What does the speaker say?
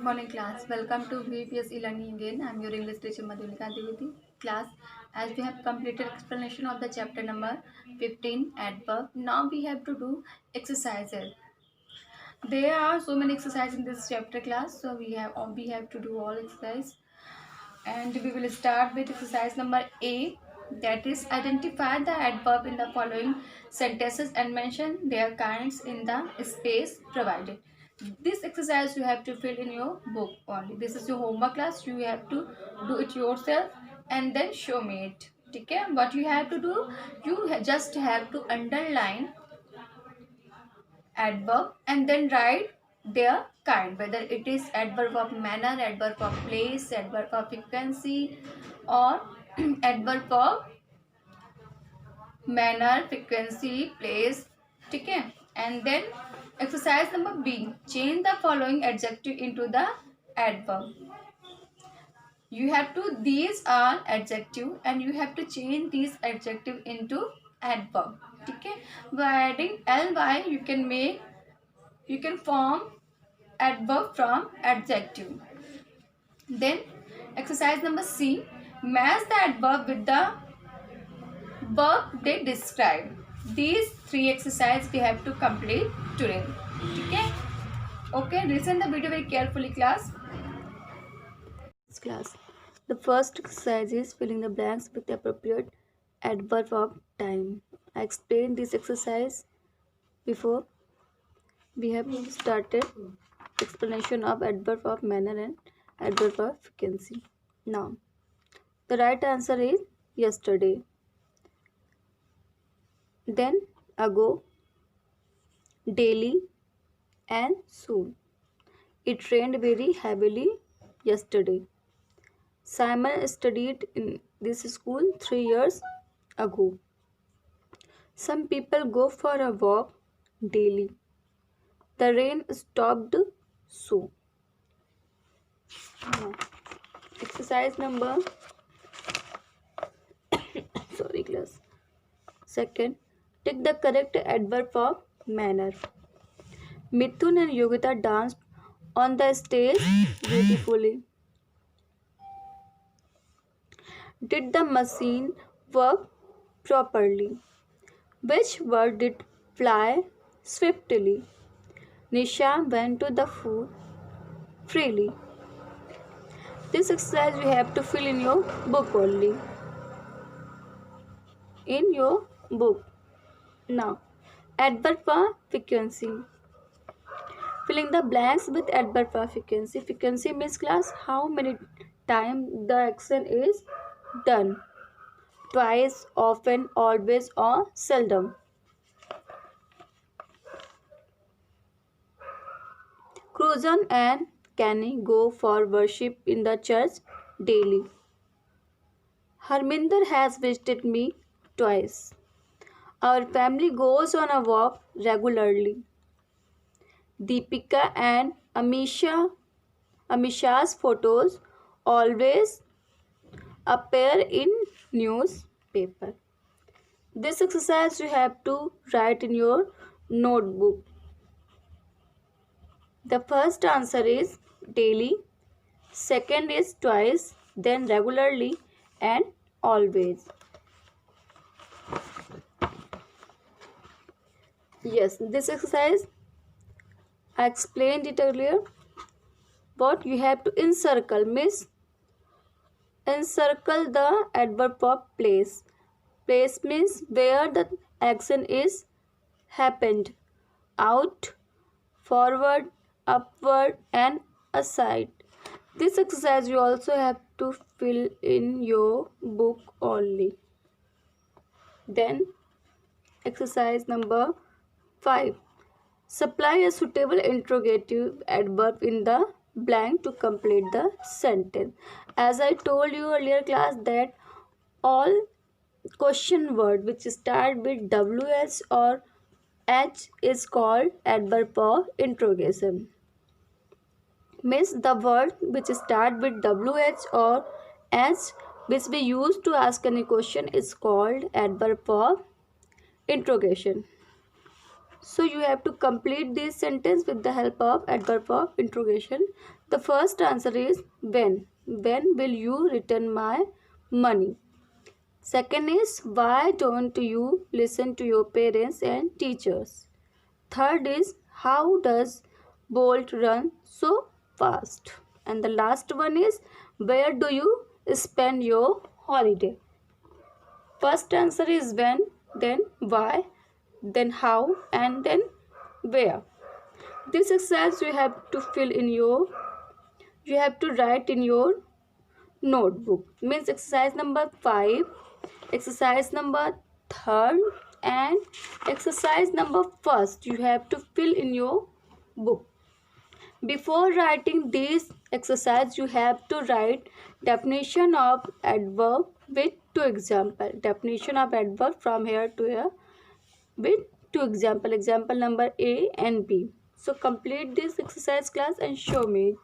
Morning class. Welcome to VPS e-learning again. I am your English teacher Madhulika Diviti. Class, as we have completed explanation of the chapter number 15 adverb, now we have to do exercises. There are so many exercises in this chapter class, so we have to do all exercise. And we will start with exercise number A, that is identify the adverb in the following sentences and mention their kinds in the space provided. This exercise you have to fill in your book only. This is your homework class. You have to do it yourself and then show me it. Okay, what you have to do, just have to underline adverb and then write their kind, whether it is adverb of manner, adverb of place, adverb of frequency, or adverb of manner, frequency, place. Okay, and then exercise number B, change the following adjective into the adverb. You have to, these are adjective and you have to change these adjective into adverb. Okay, by adding ly you can form adverb from adjective. Then exercise number C, match the adverb with the verb they describe. These three exercises we have to complete today. Okay, listen the video very carefully class. The first exercise is filling the blanks with the appropriate adverb of time. I explained this exercise before. We have started explanation of adverb of manner and adverb of frequency. Now, the right answer is yesterday, then ago, daily, and soon. It rained very heavily yesterday. Simon studied in this school 3 years ago. Some people go for a walk daily. The rain stopped soon. Now, exercise number sorry class. Second, take the correct adverb of manner. Mithun and Yogita danced on the stage beautifully. Did the machine work properly? Which bird did fly swiftly? Nisha went to the food freely. This exercise you have to fill in your book only. In your book. Now, adverb of frequency. Filling the blanks with adverb of frequency. Frequency means class how many times the action is done. Twice, often, always, or seldom. Cruzan and Kenny go for worship in the church daily. Harminder has visited me twice. Our family goes on a walk regularly. Deepika and Amisha's photos always appear in newspaper. This exercise you have to write in your notebook. The first answer is daily, second is twice, then regularly and always. Yes, this exercise I explained it earlier. What you have to encircle means encircle the adverb of place. Place means where the action is happened. Out, forward, upward and aside. This exercise you also have to fill in your book only. Then exercise number 5. Supply a suitable interrogative adverb in the blank to complete the sentence. As I told you earlier class that all question word which start with WH or H is called adverb of interrogation. Means the word which start with WH or H which we use to ask any question is called adverb of interrogation. So you have to complete this sentence with the help of adverb of interrogation. The first answer is when. When will you return my money? Second is why don't you listen to your parents and teachers? Third is how does Bolt run so fast? And the last one is where do you spend your holiday? First answer is when, then why, then how, and then where. This exercise you have to write in your notebook. Means exercise number 5, exercise number 3rd, and exercise number 1st you have to fill in your book. Before writing this exercise, you have to write definition of adverb with 2 example. Definition of adverb from here to here with 2 example. Example number A and B. So complete this exercise class and show me it.